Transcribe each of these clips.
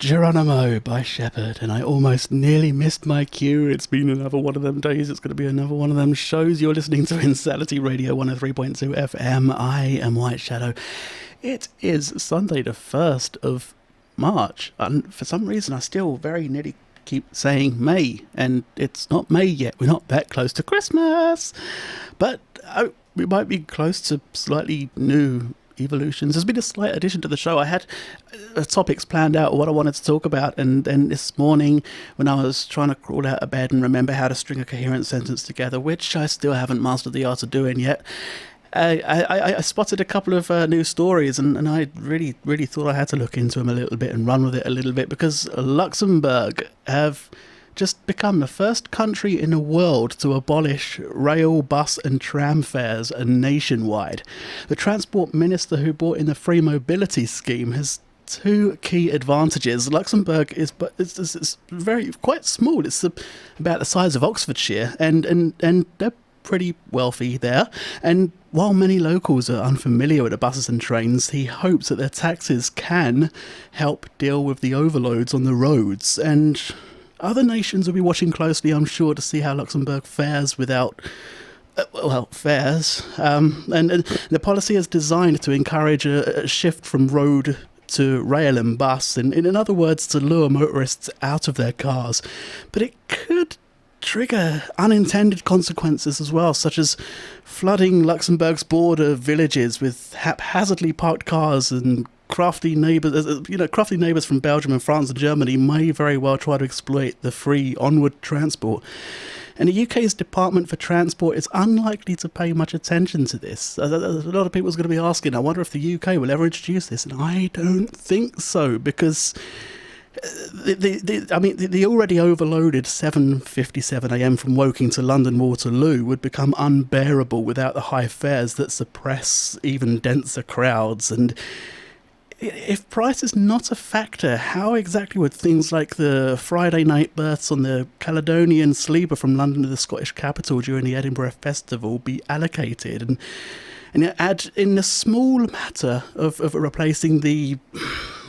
Geronimo by Shepherd, and I almost nearly missed my cue. It's been another one of them days. It's going to be another one of them shows. You're listening to Insanity Radio 103.2 FM. I am White Shadow. It is Sunday the 1st of March, and for some reason I still very nearly keep saying May, and it's not May yet. We're not that close to Christmas, but we might be close to slightly new evolutions. There's been a slight addition to the show. I had topics planned out, what I wanted to talk about, and then this morning when I was trying to crawl out of bed and remember how to string a coherent sentence together, which I still haven't mastered the art of doing yet, I spotted a couple of new stories, and I really thought I had to look into them a little bit and run with it a little bit, because Luxembourg have just become the first country in the world to abolish rail, bus and tram fares nationwide. The transport minister who brought in the free mobility scheme has two key advantages. Luxembourg is very quite small. It's about the size of Oxfordshire, and they're pretty wealthy there. And while many locals are unfamiliar with the buses and trains, he hopes that their taxes can help deal with the overloads on the roads. And other nations will be watching closely, I'm sure, to see how Luxembourg fares without fares. And the policy is designed to encourage a shift from road to rail and bus, and in other words, to lure motorists out of their cars. But it could trigger unintended consequences as well, such as flooding Luxembourg's border villages with haphazardly parked cars, and crafty neighbours from Belgium and France and Germany may very well try to exploit the free onward transport. And the UK's Department for Transport is unlikely to pay much attention to this. A lot of people are going to be asking, I wonder if the UK will ever introduce this, and I don't think so, because the already overloaded 7:57am from Woking to London Waterloo would become unbearable without the high fares that suppress even denser crowds. And if price is not a factor, how exactly would things like the Friday night berths on the Caledonian Sleeper from London to the Scottish capital during the Edinburgh Festival be allocated? And add in the small matter of replacing the,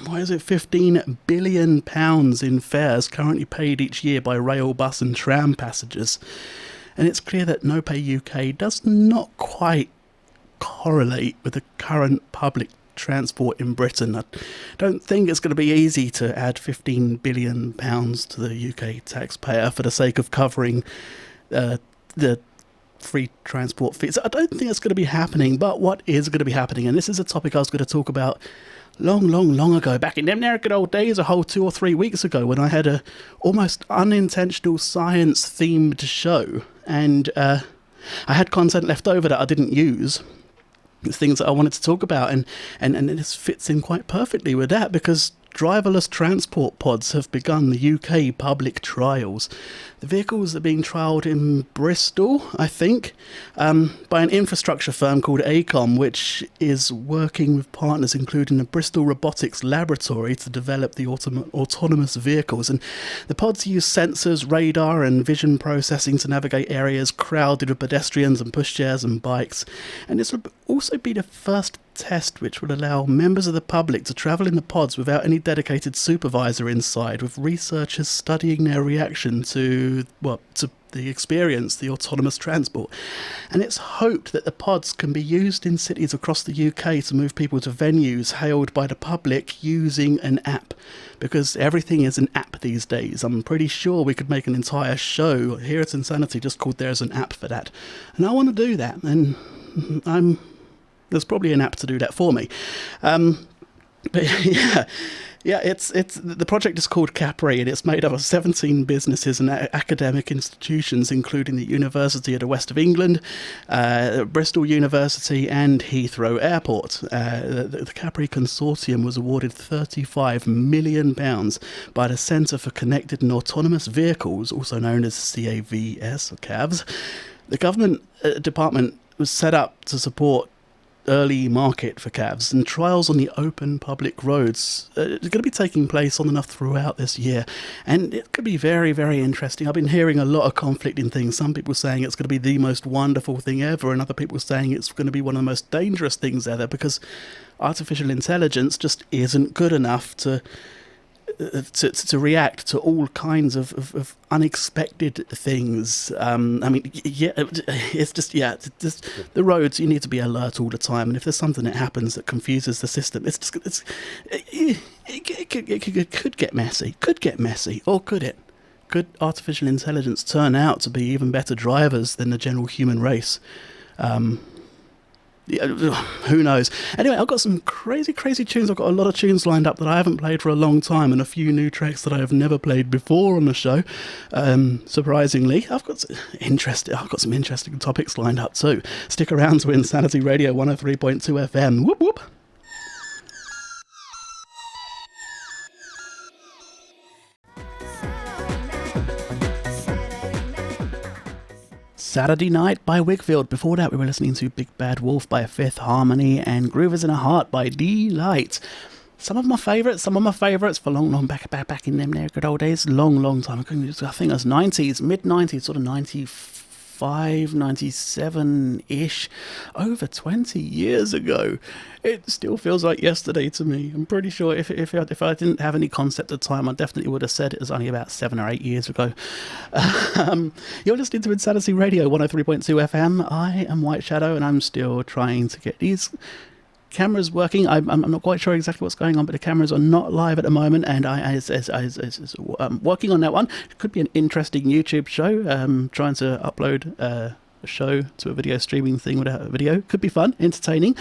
£15 billion in fares currently paid each year by rail, bus and tram passengers. And it's clear that No Pay UK does not quite correlate with the current public transport in Britain. I don't think it's going to be easy to add £15 billion to the UK taxpayer for the sake of covering the free transport fees. I don't think it's going to be happening, but what is going to be happening, and this is a topic I was going to talk about long ago, back in them there good old days, a whole 2 or 3 weeks ago, when I had a almost unintentional science themed show, and I had content left over that I didn't use. It's things that I wanted to talk about, and this fits in quite perfectly with that, because driverless transport pods have begun the UK public trials. The vehicles are being trialled in Bristol, I think, by an infrastructure firm called ACOM, which is working with partners including the Bristol Robotics Laboratory to develop the autonomous vehicles. And the pods use sensors, radar and vision processing to navigate areas crowded with pedestrians and pushchairs and bikes. And this will also be the first test which would allow members of the public to travel in the pods without any dedicated supervisor inside, with researchers studying their reaction to the experience, the autonomous transport. And it's hoped that the pods can be used in cities across the UK to move people to venues hailed by the public using an app, because everything is an app these days. I'm pretty sure we could make an entire show here at Insanity just called There's an App for That. And I want to do that, and there's probably an app to do that for me. But it's the project is called Capri, and it's made up of 17 businesses and academic institutions, including the University of the West of England, Bristol University and Heathrow Airport. The Capri Consortium was awarded £35 million by the Centre for Connected and Autonomous Vehicles, also known as CAVS or CAVS. The government department was set up to support early market for cabs, and trials on the open public roads are going to be taking place on and off throughout this year, and it could be very, very interesting. I've been hearing a lot of conflicting things. Some people saying it's going to be the most wonderful thing ever, and other people saying it's going to be one of the most dangerous things ever, because artificial intelligence just isn't good enough to to react to all kinds of unexpected things. I mean, yeah, it's just the roads. You need to be alert all the time, and if there's something that happens that confuses the system, it could get messy. Could get messy, or could it? Could artificial intelligence turn out to be even better drivers than the general human race? Yeah, who knows? Anyway, I've got some crazy tunes. I've got a lot of tunes lined up that I haven't played for a long time, and a few new tracks that I have never played before on the show. Surprisingly, I've got some interesting topics lined up too. Stick around to Insanity Radio 103.2 FM. Whoop whoop. Saturday Night by Wigfield. Before that, we were listening to Big Bad Wolf by Fifth Harmony and Groovers in a Heart by D-Light. Some of my favourites for long back in them there good old days. Long time ago. I think it was 90s, mid-90s, sort of 95, 97-ish. Over 20 years ago. It still feels like yesterday to me. I'm pretty sure if I didn't have any concept of time, I definitely would have said it was only about 7 or 8 years ago. You're listening to Insanity Radio 103.2 FM. I am White Shadow, and I'm still trying to get these cameras working. I'm not quite sure exactly what's going on, but the cameras are not live at the moment, and I'm working on that one. It could be an interesting YouTube show. Trying to upload a show to a video streaming thing without a video. Could be fun, entertaining.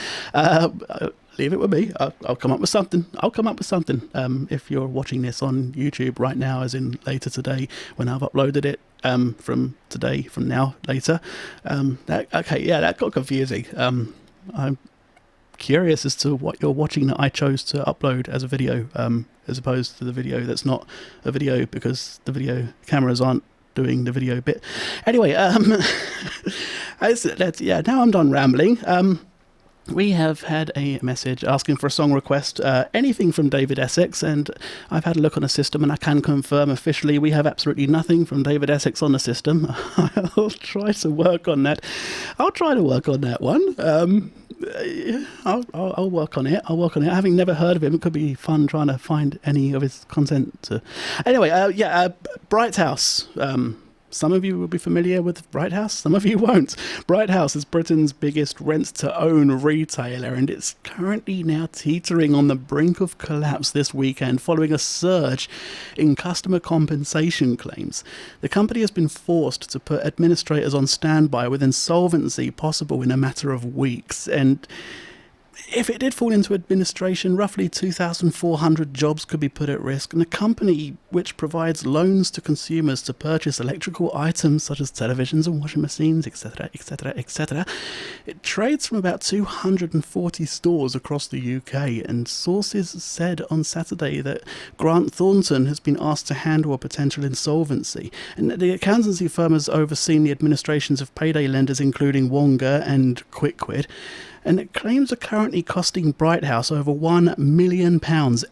Leave it with me. I'll come up with something. If you're watching this on YouTube right now, as in later today, when I've uploaded it, from now, later. That got confusing. I'm curious as to what you're watching that I chose to upload as a video, as opposed to the video that's not a video because the video cameras aren't doing the video bit. Anyway, now I'm done rambling. We have had a message asking for a song request, anything from David Essex, and I've had a look on the system, and I can confirm officially we have absolutely nothing from David Essex on the system. I'll try to work on that. I'll work on it. Having never heard of him, it could be fun trying to find any of his content. Anyway, Bright House. Some of you will be familiar with Bright House, some of you won't. Bright House is Britain's biggest rent-to-own retailer, and it's currently now teetering on the brink of collapse this weekend following a surge in customer compensation claims. The company has been forced to put administrators on standby with insolvency possible in a matter of weeks, and if it did fall into administration, roughly 2,400 jobs could be put at risk, and a company which provides loans to consumers to purchase electrical items such as televisions and washing machines, etc., it trades from about 240 stores across the UK, and sources said on Saturday that Grant Thornton has been asked to handle a potential insolvency, and the accountancy firm has overseen the administrations of payday lenders including Wonga and QuickQuid. And claims are currently costing Bright House over £1 million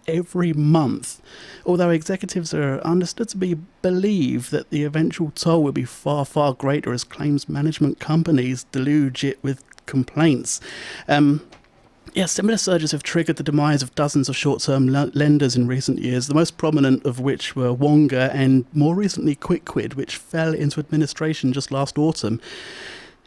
every month, although executives are understood to believe that the eventual toll will be far, far greater as claims management companies deluge it with complaints. Similar surges have triggered the demise of dozens of short-term lenders in recent years, the most prominent of which were Wonga and more recently QuickQuid, which fell into administration just last autumn.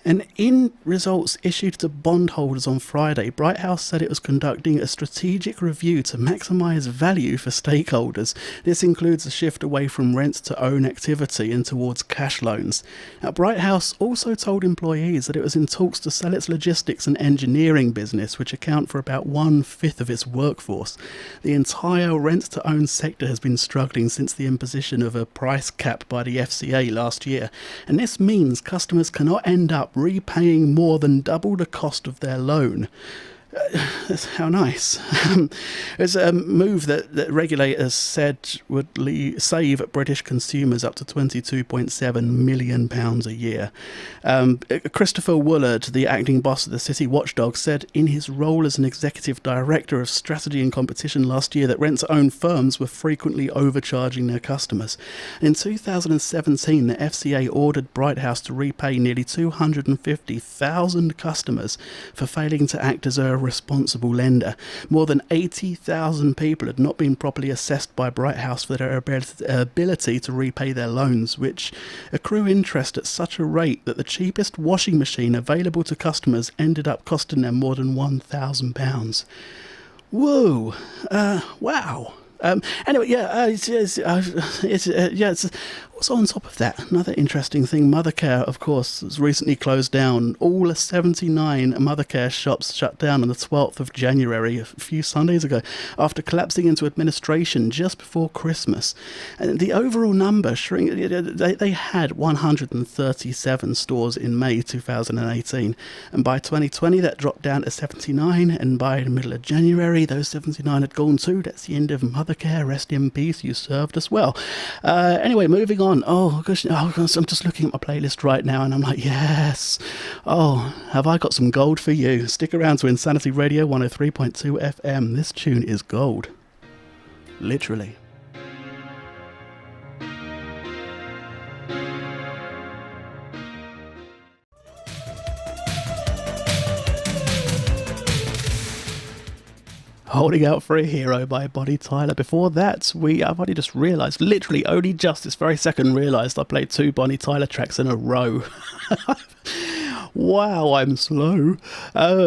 And in results issued to bondholders on Friday, Bright House said it was conducting a strategic review to maximise value for stakeholders. This includes a shift away from rent-to-own activity and towards cash loans. Now, Bright House also told employees that it was in talks to sell its logistics and engineering business, which account for about 1/5 of its workforce. The entire rent-to-own sector has been struggling since the imposition of a price cap by the FCA last year, and this means customers cannot end up repaying more than double the cost of their loan. How nice. It's a move that regulators said would save British consumers up to £22.7 million a year. Christopher Woolard, the acting boss of the City Watchdog, said in his role as an executive director of strategy and competition last year that rent-to-own firms were frequently overcharging their customers. In 2017, the FCA ordered Bright House to repay nearly 250,000 customers for failing to act as a responsible lender. More than 80,000 people had not been properly assessed by Bright House for their ability to repay their loans, which accrue interest at such a rate that the cheapest washing machine available to customers ended up costing them more than £1,000. Whoa! Wow! Anyway, it's also on top of that, another interesting thing, Mothercare, of course, has recently closed down. All 79 Mothercare shops shut down on the 12th of January, a few Sundays ago, after collapsing into administration just before Christmas. And the overall number they had 137 stores in May 2018, and by 2020 that dropped down to 79, and by the middle of January those 79 had gone too. That's the end of Mothercare. Rest in peace, you served us well. Anyway, moving on. Oh gosh, I'm just looking at my playlist right now and I'm like, yes. Oh, have I got some gold for you? Stick around to Insanity Radio 103.2 FM. This tune is gold. Literally. Holding Out for a Hero by Bonnie Tyler. Before that, I've only just realised, literally only just this very second realised I played 2 Bonnie Tyler tracks in a row. Wow, I'm slow.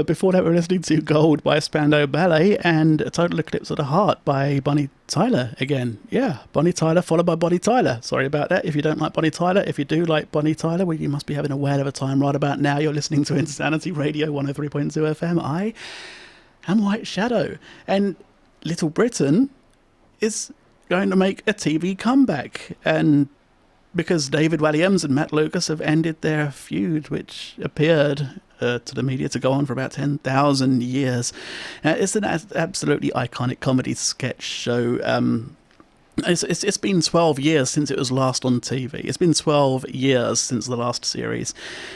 Before that, we were listening to Gold by Spandau Ballet and A Total Eclipse of the Heart by Bonnie Tyler again. Yeah, Bonnie Tyler followed by Bonnie Tyler. Sorry about that if you don't like Bonnie Tyler. If you do like Bonnie Tyler, well, you must be having a whale of a time right about now. You're listening to Insanity Radio 103.2 FM. I am White Shadow, and Little Britain is going to make a TV comeback, and because David Walliams and Matt Lucas have ended their feud, which appeared to the media to go on for about 10,000 years. It's an absolutely iconic comedy sketch show. It's been 12 years since it was last on TV. It's been 12 years since the last series.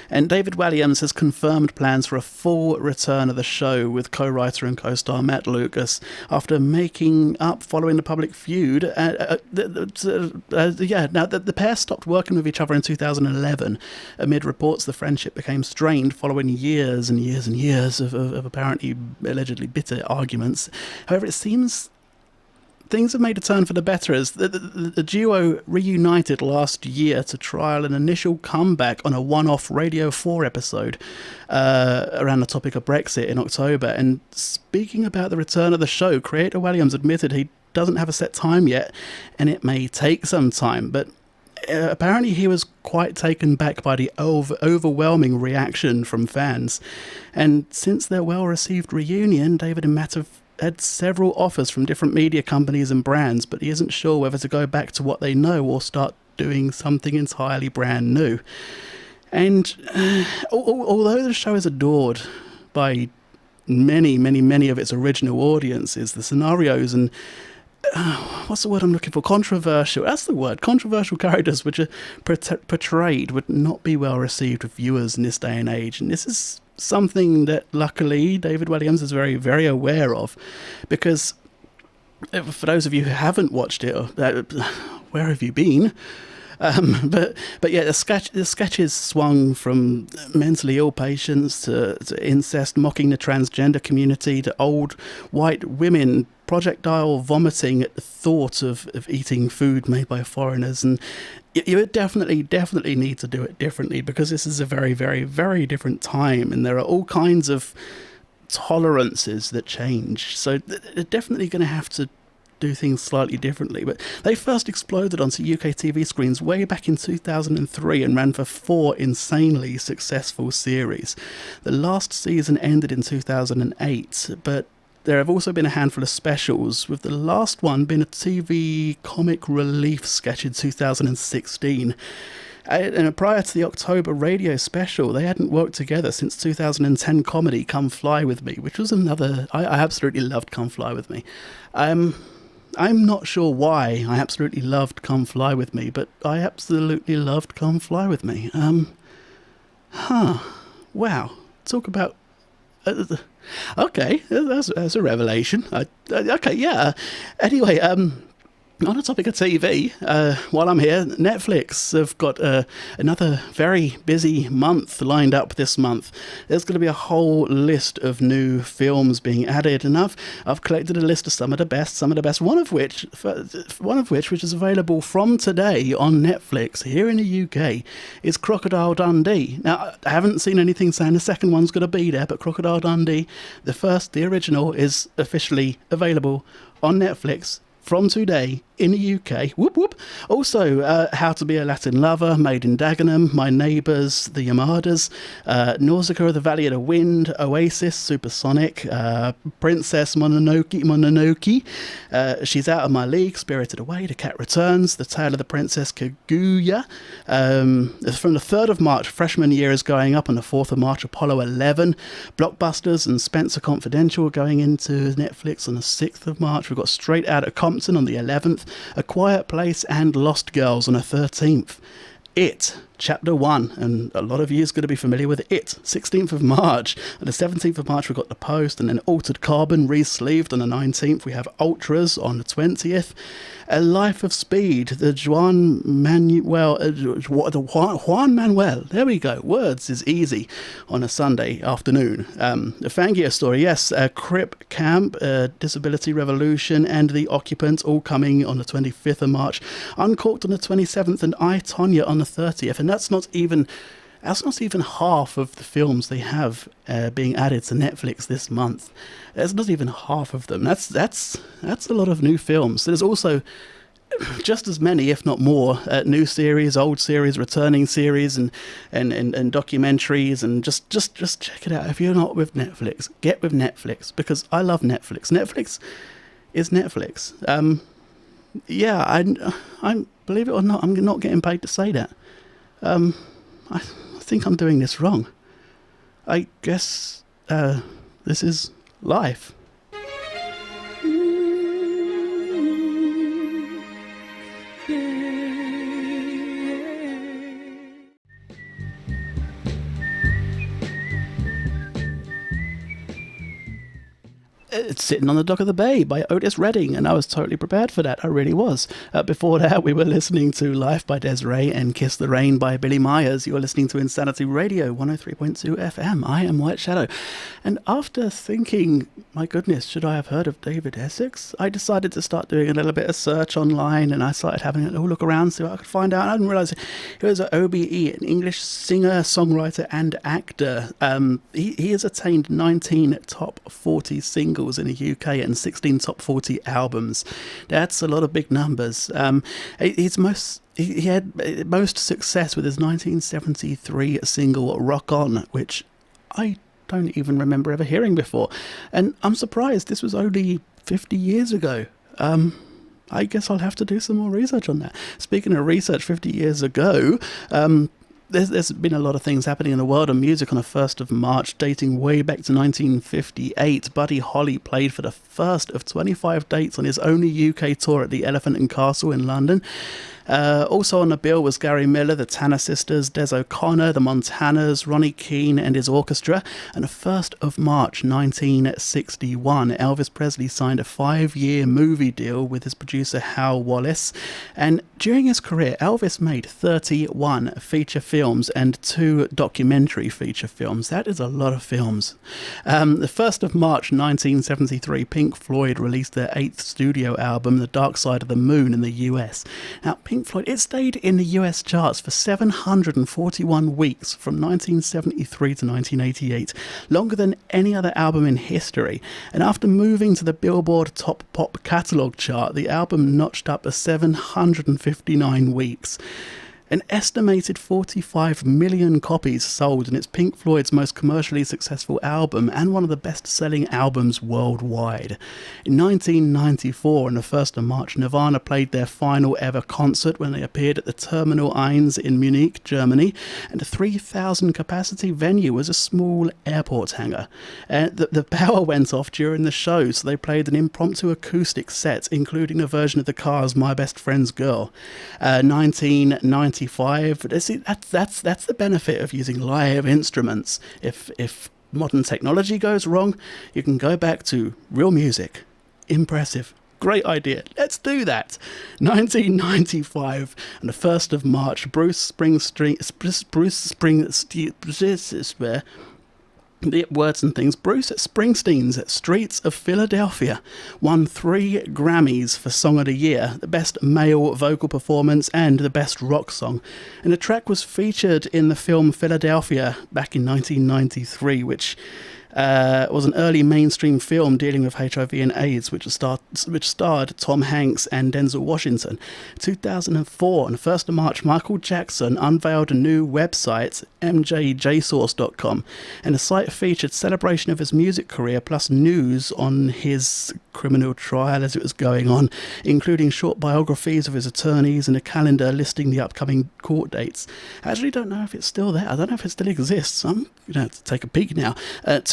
And David Walliams has confirmed plans for a full return of the show with co-writer and co-star Matt Lucas after making up following the public feud. Now, the pair stopped working with each other in 2011 amid reports the friendship became strained following years and years and years of apparently allegedly bitter arguments. However, it seems things have made a turn for the better as the duo reunited last year to trial an initial comeback on a one-off Radio 4 episode around the topic of Brexit in October. And speaking about the return of the show, creator Walliams admitted he doesn't have a set time yet and it may take some time, but apparently he was quite taken back by the overwhelming reaction from fans. And since their well-received reunion, David and Matt have had several offers from different media companies and brands, but he isn't sure whether to go back to what they know or start doing something entirely brand new. And although the show is adored by many of its original audiences, the scenarios and what's the word I'm looking for? Controversial. That's the word. Controversial characters which are portrayed would not be well received with viewers in this day and age. And this is something that luckily David Walliams is very, very aware of, because for those of you who haven't watched it, where have you been? But yeah, the sketches swung from mentally ill patients to incest, mocking the transgender community, to old white women projectile vomiting at the thought of eating food made by foreigners. And you would definitely need to do it differently, because this is a very, very, very different time, and there are all kinds of tolerances that change. So they're definitely going to have to do things slightly differently. But they first exploded onto UK TV screens way back in 2003 and ran for 4 insanely successful series. The last season ended in 2008, but there have also been a handful of specials, with the last one being a TV comic relief sketch in 2016. And prior to the October radio special, they hadn't worked together since 2010 comedy Come Fly With Me, which was another... I absolutely loved Come Fly With Me. I'm not sure why I absolutely loved Come Fly With Me, but I absolutely loved Come Fly With Me. Wow. Talk about... okay, that's a revelation. Okay, yeah. Anyway, On the topic of TV, while I'm here, Netflix have got another very busy month lined up this month. There's going to be a whole list of new films being added, and I've collected a list of some of the best. One of which, which is available from today on Netflix here in the UK, is Crocodile Dundee. Now, I haven't seen anything saying the second one's going to be there, but Crocodile Dundee, the original, is officially available on Netflix from today in the UK. Whoop whoop. Also, How to Be a Latin Lover, Made in Dagenham, My Neighbours, The Yamadas, Nausicaa of the Valley of the Wind, Oasis, Supersonic, Princess Mononoke, She's Out of My League, Spirited Away, The Cat Returns, The Tale of the Princess Kaguya. From the 3rd of March, Freshman Year is going up, on the 4th of March, Apollo 11, Blockbusters and Spencer Confidential going into Netflix on the 6th of March. We've got Straight Outta Compton on the 11th, A Quiet Place and Lost Girls on the 13th. It, Chapter 1, and a lot of you is going to be familiar with it, 16th of March. On the 17th of March, we've got The Post, and then Altered Carbon, re-sleeved on the 19th. We have Ultras on the 20th. A Life of Speed, the Juan Manuel, there we go, words is easy on a Sunday afternoon. The Fangio story, yes, Crip Camp, Disability Revolution, and The Occupant, all coming on the 25th of March. Uncorked on the 27th, and I, Tonya on the 30th, and that's not even half of the films they have being added to Netflix this month. That's not even half of them. That's a lot of new films. There's also just as many, if not more, new series, old series, returning series, and documentaries, and just check it out. If you're not with Netflix, get with Netflix, because I love Netflix. Netflix is Netflix. Yeah, I believe it or not, I'm not getting paid to say that. I think I'm doing this wrong. I guess this is life. It's Sitting on the Dock of the Bay by Otis Redding, and I was totally prepared for that. I really was. Before that, we were listening to Life by Des'ree and Kiss the Rain by Billy Myers. You're listening to Insanity Radio 103.2 FM. I am White Shadow. And after thinking, my goodness, should I have heard of David Essex? I decided to start doing a little bit of search online, and I started having a little look around, see what I could find out. And I didn't realise he was an OBE, an English singer, songwriter, and actor. He has attained 19 top 40 singles in the UK and 16 top 40 albums. That's a lot of big numbers. He had most success with his 1973 single Rock On, which I don't even remember ever hearing before. And I'm surprised this was only 50 years ago. I guess I'll have to do some more research on that. Speaking of research, 50 years ago, there's been a lot of things happening in the world of music. On the 1st of March, dating way back to 1958, Buddy Holly played for the first of 25 dates on his only UK tour at the Elephant and Castle in London. Also on the bill was Gary Miller, the Tanner Sisters, Des O'Connor, the Montanas, Ronnie Keane and his orchestra. And the 1st of March 1961, Elvis Presley signed a 5-year movie deal with his producer Hal Wallace. And during his career, Elvis made 31 feature films and 2 documentary feature films. That is a lot of films. The 1st of March 1973, Pink Floyd released their 8th studio album, The Dark Side of the Moon, in the US. Now, Pink Floyd, it stayed in the US charts for 741 weeks from 1973 to 1988, longer than any other album in history. And after moving to the Billboard Top Pop Catalog chart, the album notched up a 759 weeks. An estimated 45 million copies sold, and it's Pink Floyd's most commercially successful album and one of the best-selling albums worldwide. In 1994, on the 1st of March, Nirvana played their final ever concert when they appeared at the Terminal 1 in Munich, Germany, and the 3,000 capacity venue was a small airport hangar. The power went off during the show, so they played an impromptu acoustic set, including a version of the Cars' My Best Friend's Girl. 1995. See, that's the benefit of using live instruments. If modern technology goes wrong, you can go back to real music. Impressive. Great idea. Let's do that. 1995 and the 1st of March, the words and things. Bruce Springsteen's Streets of Philadelphia won 3 Grammys for Song of the Year, the Best Male Vocal Performance and the Best Rock Song. And the track was featured in the film Philadelphia back in 1993, which was an early mainstream film dealing with HIV and AIDS, which starred Tom Hanks and Denzel Washington. 2004, on the 1st of March, Michael Jackson unveiled a new website, mjjsource.com, and the site featured celebration of his music career plus news on his criminal trial as it was going on, including short biographies of his attorneys and a calendar listing the upcoming court dates. I actually don't know if it's still there. I don't know if it still exists. I'm going to have to take a peek now.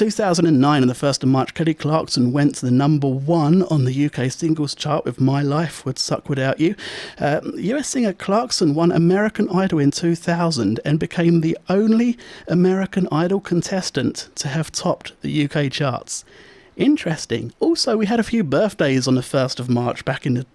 2009, on the 1st of March, Kelly Clarkson went to the number 1 on the UK singles chart with My Life Would Suck Without You. US singer Clarkson won American Idol in 2000 and became the only American Idol contestant to have topped the UK charts. Interesting. Also, we had a few birthdays on the 1st of March back in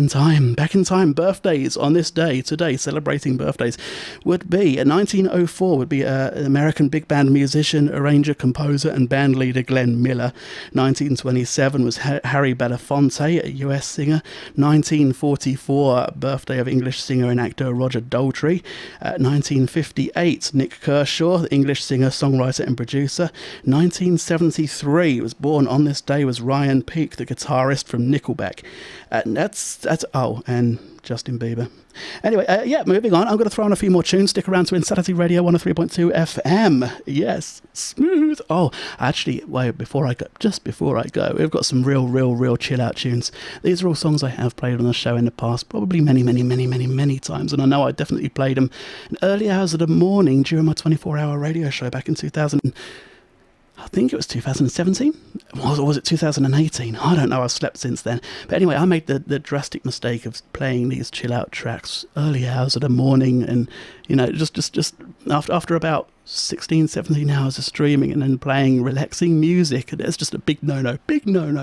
time. Birthdays on this day today, celebrating birthdays, would be in 1904 would be an American big band musician, arranger, composer, and band leader Glenn Miller. 1927 was Harry Belafonte, a US singer. 1944, birthday of English singer and actor Roger Daltrey. 1958, Nick Kershaw, the English singer, songwriter, and producer. 1973 was born on this day was Ryan Peake, the guitarist from Nickelback. And and Justin Bieber. Anyway, moving on. I'm going to throw on a few more tunes. Stick around to Insanity Radio 103.2 FM. Yes, smooth. Oh, actually, wait, before I go, we've got some real chill out tunes. These are all songs I have played on the show in the past, probably many times, and I know I definitely played them in early hours of the morning during my 24-hour radio show back in 2000. I think it was 2017, or was it 2018? I don't know, I've slept since then. But anyway, I made the drastic mistake of playing these chill-out tracks early hours of the morning, and, you know, just after about 16, 17 hours of streaming and then playing relaxing music, and it's just a big no-no.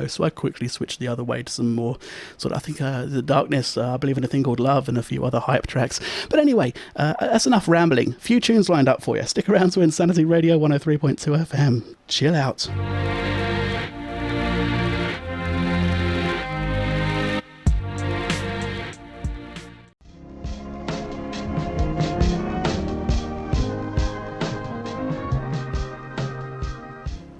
So I quickly switched the other way to some more sort of, I think, The Darkness, I Believe in a Thing Called Love, and a few other hype tracks. But anyway, that's enough rambling. Few tunes lined up for you. Stick around to Insanity Radio 103.2 FM. Chill out.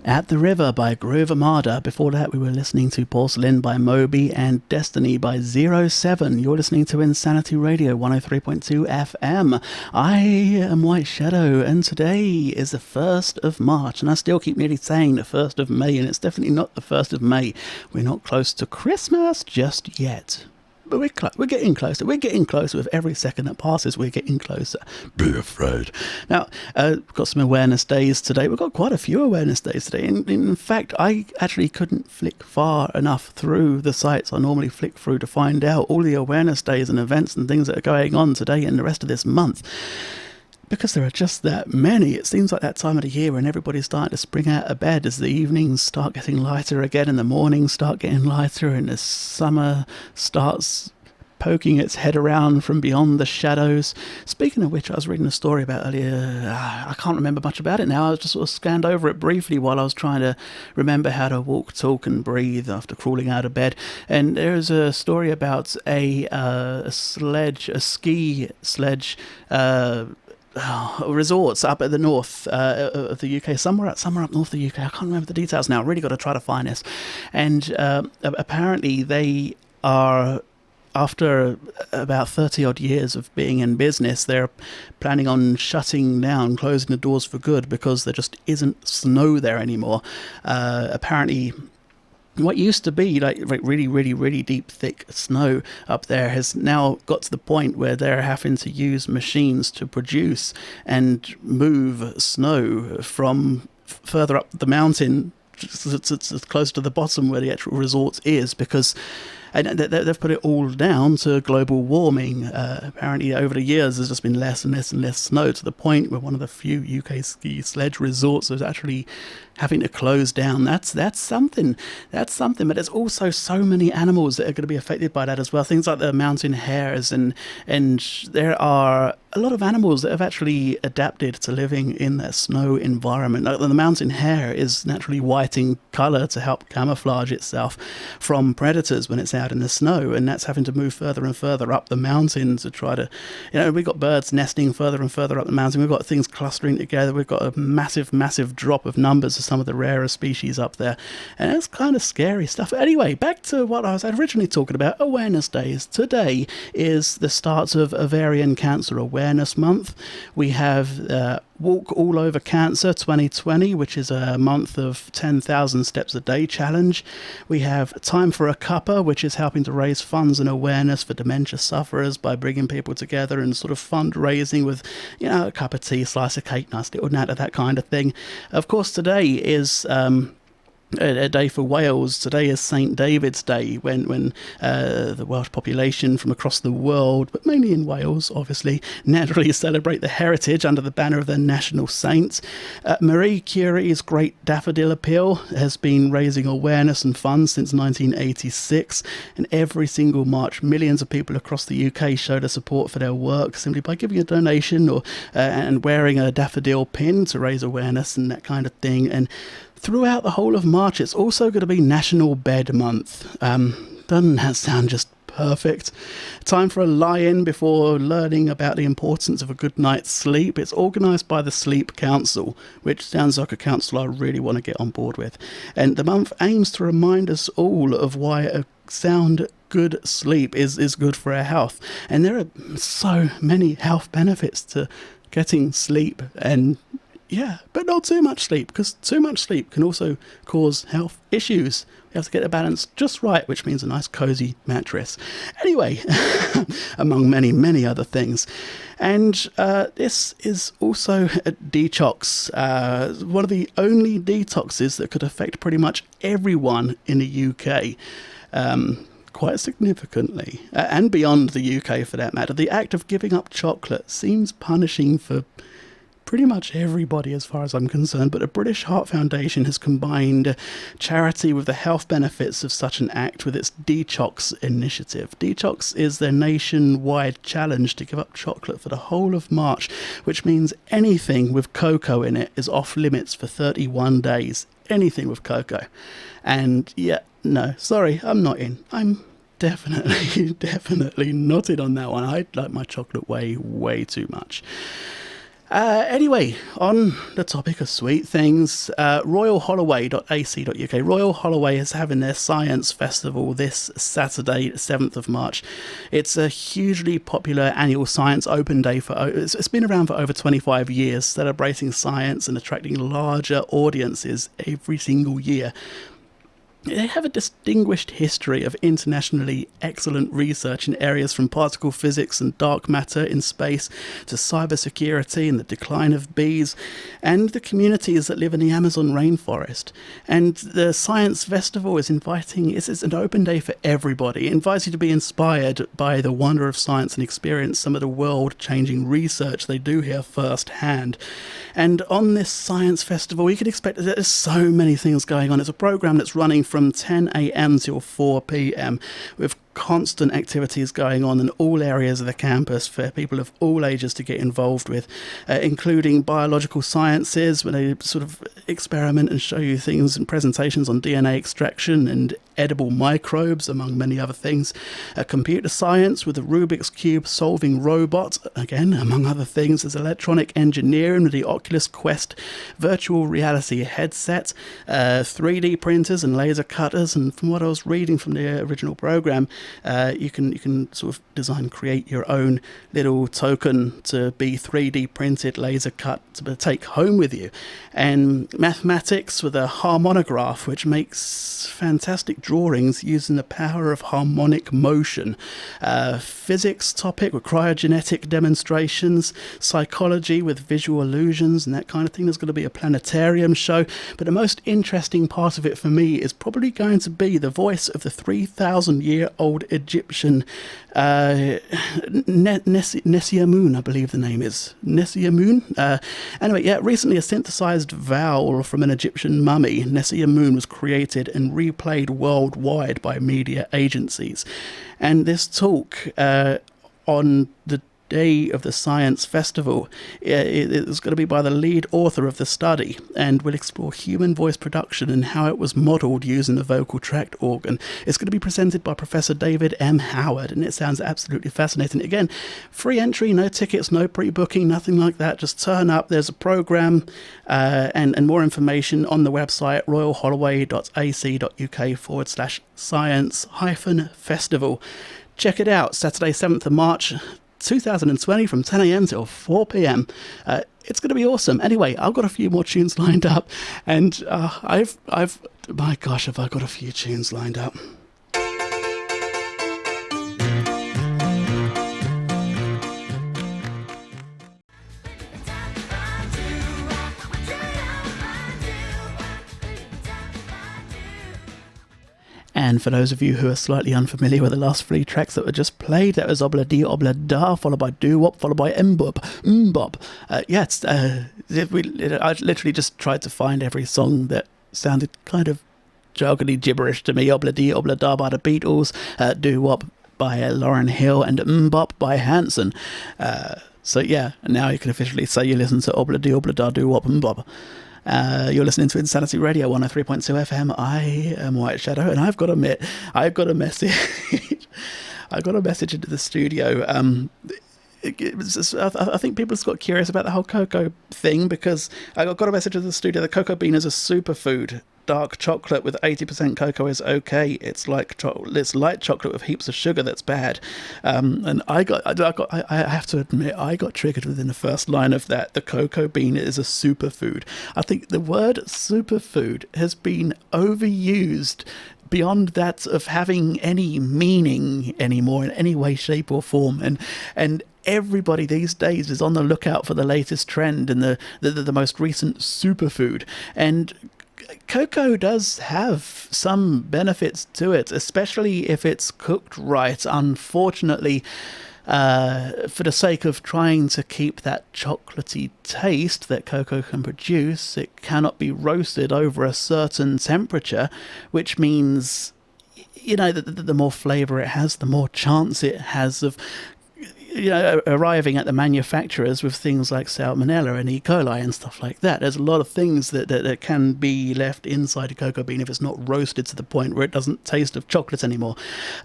At the River by Groove Armada. Before that, we were listening to Porcelain by Moby and Destiny by 07. You're listening to Insanity Radio 103.2 FM. I am White Shadow, and today is the 1st of March, and I still keep nearly saying the 1st of May, and it's definitely not the 1st of May. We're not close to Christmas just yet. But we're getting closer. We're getting closer with every second that passes. We're getting closer. Be afraid. Now, we've got some awareness days today. We've got quite a few awareness days today. In fact, I actually couldn't flick far enough through the sites I normally flick through to find out all the awareness days and events and things that are going on today and the rest of this month. Because there are just that many. It seems like that time of the year when everybody's starting to spring out of bed as the evenings start getting lighter again and the mornings start getting lighter and the summer starts poking its head around from beyond the shadows. Speaking of which, I was reading a story about earlier. I can't remember much about it now. I just sort of scanned over it briefly while I was trying to remember how to walk, talk and breathe after crawling out of bed. And there's a story about a ski sledge resorts up at the north of the UK, somewhere up north of the UK. I can't remember the details now. I've really got to try to find this. And apparently they are, after about 30 odd years of being in business, they're planning on shutting down, closing the doors for good, because there just isn't snow there anymore. Apparently what used to be like really deep, thick snow up there has now got to the point where they're having to use machines to produce and move snow from further up the mountain to close to the bottom where the actual resort is, because And they've put it all down to global warming. Apparently, over the years, there's just been less and less and less snow, to the point where one of the few UK ski sledge resorts is actually having to close down. That's something. That's something. But there's also so many animals that are going to be affected by that as well. Things like the mountain hares, and there are a lot of animals that have actually adapted to living in that snow environment. Like the mountain hare is naturally white in colour to help camouflage itself from predators when it's out in the snow, and that's having to move further and further up the mountain to try to, we've got birds nesting further and further up the mountain. We've got things clustering together. We've got a massive drop of numbers of some of the rarer species up there, and it's kind of scary stuff. Anyway, back to what I was originally talking about, awareness days. Today is the start of Ovarian Cancer Awareness Month. We have Walk All Over Cancer 2020, which is a month of 10,000 steps a day challenge. We have Time for a Cuppa, which is helping to raise funds and awareness for dementia sufferers by bringing people together and sort of fundraising with, a cup of tea, slice of cake, nice little natter, that kind of thing. Of course, today is a day for Wales. Today is St. David's Day, when the Welsh population from across the world, but mainly in Wales, obviously, naturally celebrate the heritage under the banner of their national saints. Marie Curie's Great Daffodil Appeal has been raising awareness and funds since 1986, and every single March, millions of people across the UK show their support for their work simply by giving a donation or and wearing a daffodil pin to raise awareness and that kind of thing. And throughout the whole of March, it's also going to be National Bed Month. Doesn't that sound just perfect? Time for a lie-in before learning about the importance of a good night's sleep. It's organised by the Sleep Council, which sounds like a council I really want to get on board with. And the month aims to remind us all of why a sound, good sleep is good for our health. And there are so many health benefits to getting sleep, and but not too much sleep, because too much sleep can also cause health issues. We have to get the balance just right, which means a nice cozy mattress. Anyway, among many other things. And this is also a detox, one of the only detoxes that could affect pretty much everyone in the UK. Quite significantly, and beyond the UK for that matter. The act of giving up chocolate seems punishing for pretty much everybody as far as I'm concerned, but the British Heart Foundation has combined charity with the health benefits of such an act with its Detox initiative. Detox is their nationwide challenge to give up chocolate for the whole of March, which means anything with cocoa in it is off limits for 31 days. Anything with cocoa. And no, sorry, I'm not in. I'm definitely not in on that one. I like my chocolate way too much. Anyway, on the topic of sweet things, royalholloway.ac.uk. Royal Holloway is having their Science Festival this Saturday, 7th of March. It's a hugely popular annual science open day. It's been around for over 25 years, celebrating science and attracting larger audiences every single year. They have a distinguished history of internationally excellent research in areas from particle physics and dark matter in space to cybersecurity and the decline of bees and the communities that live in the Amazon rainforest. And the Science Festival is it's an open day for everybody. It invites you to be inspired by the wonder of science and experience some of the world-changing research they do here firsthand. And on this Science Festival, you can expect that there's so many things going on. It's a program that's running from 10 a.m. till 4 p.m. with constant activities going on in all areas of the campus for people of all ages to get involved with, including biological sciences, where they sort of experiment and show you things and presentations on DNA extraction and edible microbes, among many other things. Computer science with the Rubik's Cube solving robot, again, among other things. There's electronic engineering with the Oculus Quest virtual reality headset, 3D printers and laser cutters, and from what I was reading from the original program, You can sort of design, create your own little token to be 3D printed, laser cut, to take home with you. And mathematics with a harmonograph, which makes fantastic drawings using the power of harmonic motion. Physics topic with cryogenetic demonstrations. Psychology with visual illusions and that kind of thing. There's going to be a planetarium show. But the most interesting part of it for me is probably going to be the voice of the 3,000-year-old Egyptian Nesiamun, I believe the name is. Nesiamun? Anyway, yeah, recently a synthesized vowel from an Egyptian mummy, Nesiamun, was created and replayed worldwide by media agencies. And this talk on the day of the Science Festival is going to be by the lead author of the study, and will explore human voice production and how it was modelled using the vocal tract organ. It's going to be presented by Professor David M. Howard, and it sounds absolutely fascinating. Again, free entry, no tickets, no pre-booking, nothing like that. Just turn up. There's a programme and more information on the website royalholloway.ac.uk/science-festival. Check it out, Saturday 7th of March 2020 from 10 a.m. till 4 p.m. It's going to be awesome. Anyway, I've got a few more tunes lined up, and my gosh, have I got a few tunes lined up. And for those of you who are slightly unfamiliar with the last 3 tracks that were just played, that was Obla Di Obla Da, followed by Doo Wop, followed by Mbop. I literally just tried to find every song that sounded kind of jargony gibberish to me. Obla Di Obla Da by the Beatles, Doo Wop by Lauryn Hill, and Mbop by Hanson. So yeah, and now you can officially say you listen to Obla Di Obla Da, Doo Wop, Mbop. You're listening to Insanity Radio 103.2 FM. I am White Shadow, and I've got to admit, I've got a message. I got a message into the studio. I think people just got curious about the whole cocoa thing, because I got a message into the studio that cocoa bean is a superfood. Dark chocolate with 80% cocoa is okay. It's like it's light chocolate with heaps of sugar that's bad. And I have to admit, I got triggered within the first line of that. The cocoa bean is a superfood. I think the word superfood has been overused beyond that of having any meaning anymore in any way, shape or form. And everybody these days is on the lookout for the latest trend and the most recent superfood. And cocoa does have some benefits to it, especially if it's cooked right. Unfortunately, for the sake of trying to keep that chocolatey taste that cocoa can produce, it cannot be roasted over a certain temperature, which means, you know, the more flavour it has, the more chance it has of, you know, arriving at the manufacturers with things like salmonella and E. coli and stuff like that. There's a lot of things that can be left inside a cocoa bean if it's not roasted to the point where it doesn't taste of chocolate anymore.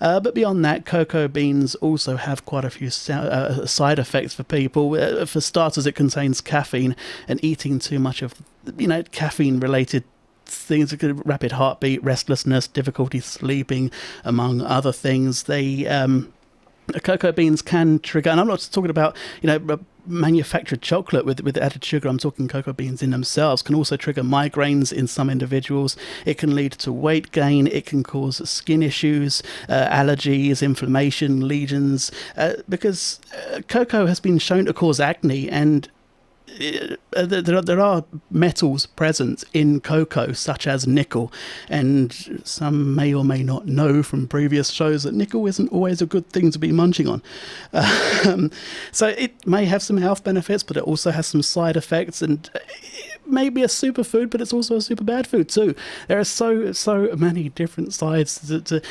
But beyond that, cocoa beans also have quite a few side effects for people. For starters, it contains caffeine, and eating too much of, you know, caffeine-related things, rapid heartbeat, restlessness, difficulty sleeping, among other things. Cocoa beans can trigger, and I'm not talking about, you know, manufactured chocolate with added sugar. I'm talking cocoa beans in themselves can also trigger migraines in some individuals. It can lead to weight gain. It can cause skin issues, allergies, inflammation, lesions, because cocoa has been shown to cause acne, and there are metals present in cocoa, such as nickel, and some may or may not know from previous shows that nickel isn't always a good thing to be munching on. So it may have some health benefits, but it also has some side effects, and it may be a superfood, but it's also a super bad food too. There are so many different sides to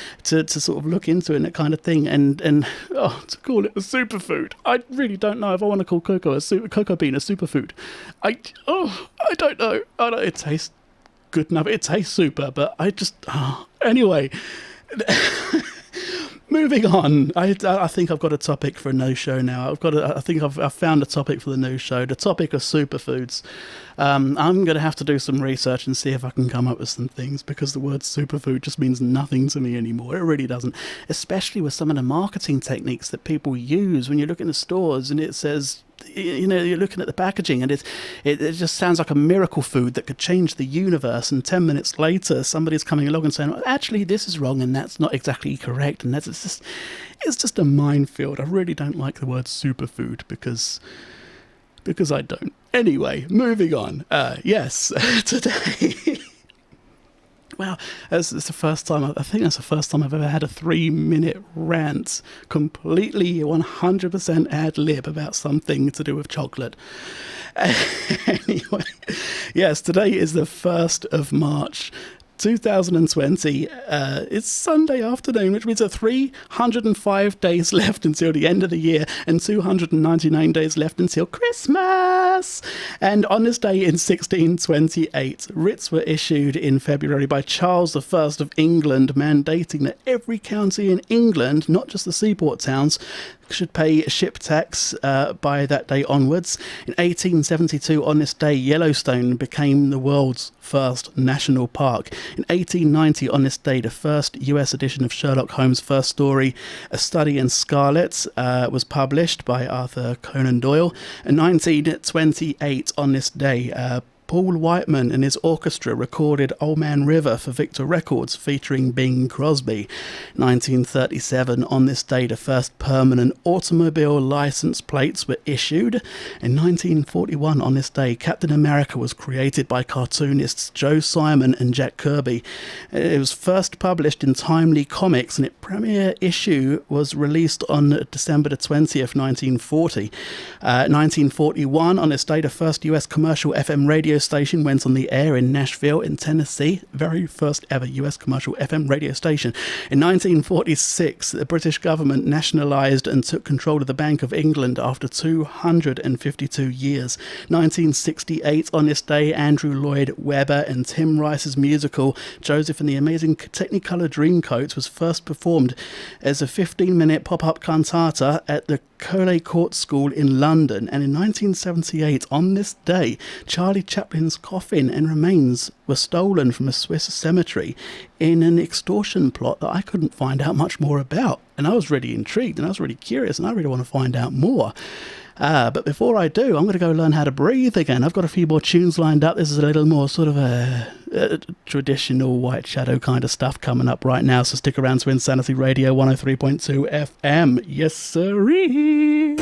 sort of look into and that kind of thing, and to call it a superfood, I really don't know if I want to call cocoa bean a superfood. I don't know. It tastes good enough. It tastes super, but I just anyway. moving on. I think I've got a topic for a no show now. I think I've found a topic for the no show. The topic of superfoods. I'm going to have to do some research and see if I can come up with some things, because the word superfood just means nothing to me anymore. It really doesn't. Especially with some of the marketing techniques that people use when you look in the stores and it says, you know, you're looking at the packaging and it just sounds like a miracle food that could change the universe, and 10 minutes later somebody's coming along and saying, well, actually this is wrong and that's not exactly correct, and it's just a minefield. I really don't like the word superfood because I don't. Anyway, moving on. Yes, today. Wow, it's the first time, I think that's the first time I've ever had a 3-minute rant, completely 100% ad lib about something to do with chocolate. Anyway, yes, today is the 1st of March. 2020. It's Sunday afternoon, which means there are 305 days left until the end of the year and 299 days left until Christmas. And on this day in 1628, writs were issued in February by Charles I of England, mandating that every county in England, not just the seaport towns, should pay ship tax by that day onwards. In 1872, on this day, Yellowstone became the world's first national park. In 1890, on this day, the first US edition of Sherlock Holmes' first story, A Study in Scarlet, was published by Arthur Conan Doyle. In 1928, on this day, Paul Whiteman and his orchestra recorded Old Man River for Victor Records, featuring Bing Crosby. 1937, on this day, the first permanent automobile license plates were issued. In 1941, on this day, Captain America was created by cartoonists Joe Simon and Jack Kirby. It was first published in Timely Comics, and its premiere issue was released on December the 20th, 1940. 1941, on this day, the first US commercial FM radio station went on the air in Nashville in Tennessee, very first ever US commercial FM radio station. In 1946, the British government nationalised and took control of the Bank of England after 252 years. 1968, on this day, Andrew Lloyd Webber and Tim Rice's musical Joseph and the Amazing Technicolor Dreamcoat was first performed as a 15-minute pop-up cantata at the Coley Court School in London. And in 1978, on this day, Charlie Chaplin's coffin and remains were stolen from a Swiss cemetery in an extortion plot that I couldn't find out much more about. And I was really intrigued and I was really curious and I really want to find out more. But before I do, I'm going to go learn how to breathe again. I've got a few more tunes lined up. This is a little more sort of a traditional White Shadow kind of stuff coming up right now. So stick around to Insanity Radio 103.2 FM. Yes, sirree.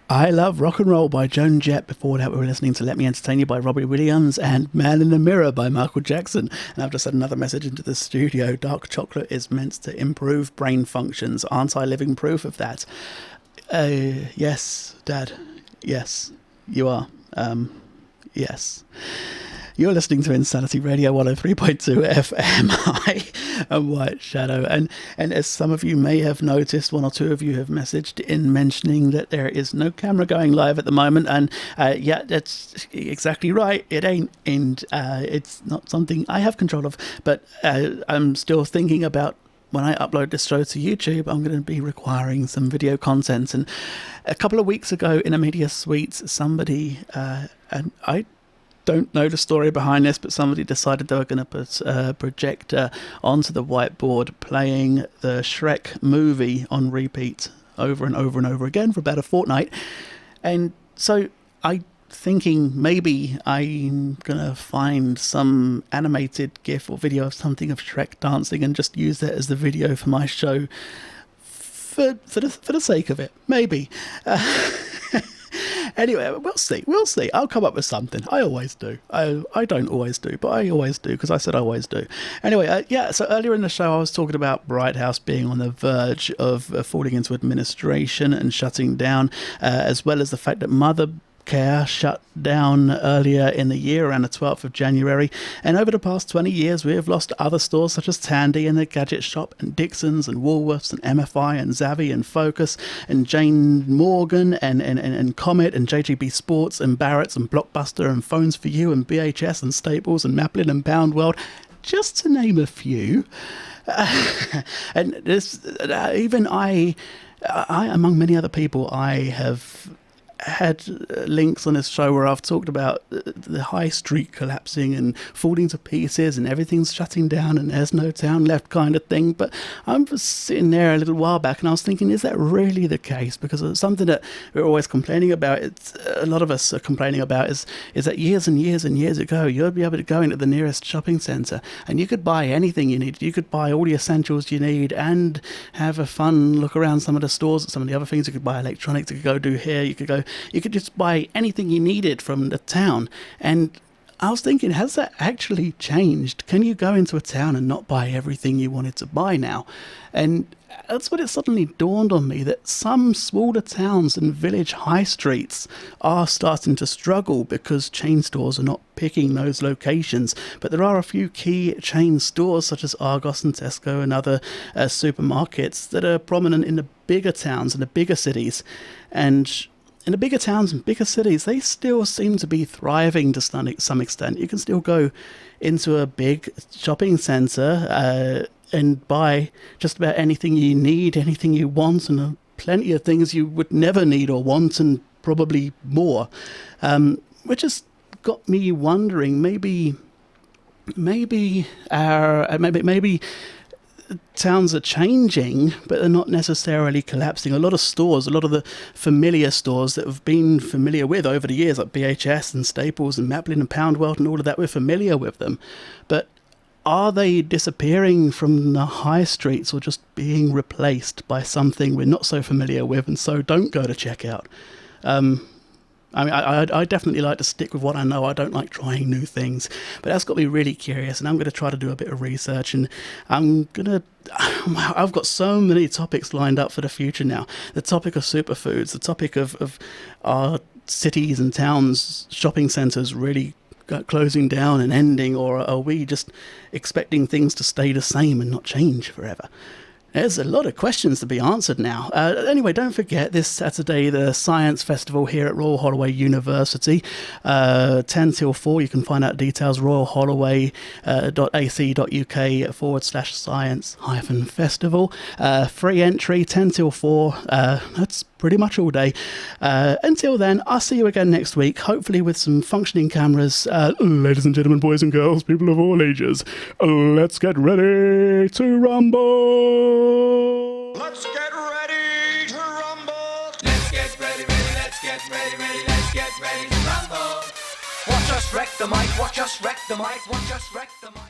I Love Rock and Roll by Joan Jett. Before that, we were listening to Let Me Entertain You by Robbie Williams and Man in the Mirror by Michael Jackson. And I've just had another message into the studio. Dark chocolate is meant to improve brain functions. Aren't I living proof of that? Yes, Dad. Yes, you are. Yes. You're listening to Insanity Radio 103.2 FM. I am White Shadow. And as some of you may have noticed, one or two of you have messaged in mentioning that there is no camera going live at the moment. And yeah, that's exactly right. It ain't. And it's not something I have control of. But I'm still thinking about when I upload this show to YouTube, I'm going to be requiring some video content. And a couple of weeks ago in a media suite, somebody, and I don't know the story behind this, but somebody decided they were going to put a projector onto the whiteboard playing the Shrek movie on repeat over and over and over again for about a fortnight. And so I thinking maybe I'm going to find some animated GIF or video of something of Shrek dancing and just use that as the video for my show for the sake of it. Maybe. Anyway, we'll see. I'll come up with something. I always do. I don't always do, but I always do because I said I always do. Anyway, yeah, so earlier in the show I was talking about Bright House being on the verge of falling into administration and shutting down, as well as the fact that Mother Care shut down earlier in the year, around the 12th of January. And over the past 20 years, we have lost other stores such as Tandy and the Gadget Shop and Dixon's and Woolworths and MFI and Zavvi and Focus and Jane Morgan and Comet and JGB Sports and Barrett's and Blockbuster and Phones for You and BHS and Staples and Maplin and Pound World, just to name a few. And this, even I, among many other people, I have had links on this show where I've talked about the high street collapsing and falling to pieces and everything's shutting down and there's no town left kind of thing. But I'm just sitting there a little while back and I was thinking, is that really the case? Because it's something that we're always complaining about. A lot of us are complaining about is that years and years and years ago, you'd be able to go into the nearest shopping centre and you could buy anything you need. You could buy all the essentials you need and have a fun look around some of the stores, some of the other things. You could buy electronics, you could go do hair, you could just buy anything you needed from the town. And I was thinking, has that actually changed? Can you go into a town and not buy everything you wanted to buy now? And that's when it suddenly dawned on me that some smaller towns and village high streets are starting to struggle because chain stores are not picking those locations. But there are a few key chain stores such as Argos and Tesco and other supermarkets that are prominent in the bigger towns and the bigger cities. And in the bigger towns and bigger cities, they still seem to be thriving to some extent. You can still go into a big shopping centre and buy just about anything you need, anything you want, and plenty of things you would never need or want, and probably more. Which has got me wondering, maybe towns are changing, but they're not necessarily collapsing. A lot of stores, a lot of the familiar stores that we've been familiar with over the years, like BHS and Staples and Maplin and Pound World and all of that, we're familiar with them. But are they disappearing from the high streets or just being replaced by something we're not so familiar with and so don't go to checkout? I definitely like to stick with what I know. I don't like trying new things, but that's got me really curious, and I'm going to try to do a bit of research, and I've got so many topics lined up for the future now. The topic of superfoods, the topic of our cities and towns, shopping centres really closing down and ending, or are we just expecting things to stay the same and not change forever? There's a lot of questions to be answered now. Anyway, don't forget, this Saturday, the Science Festival here at Royal Holloway University, 10 till 4. You can find out details, royalholloway.ac.uk/science-festival. Free entry, 10 till 4. That's pretty much all day. Until then, I'll see you again next week, hopefully with some functioning cameras. Ladies and gentlemen, boys and girls, people of all ages, let's get ready to rumble! Let's get ready to rumble! Let's get ready, let's get ready, let's get ready to rumble! Watch us wreck the mic, watch us wreck the mic, watch us wreck the mic.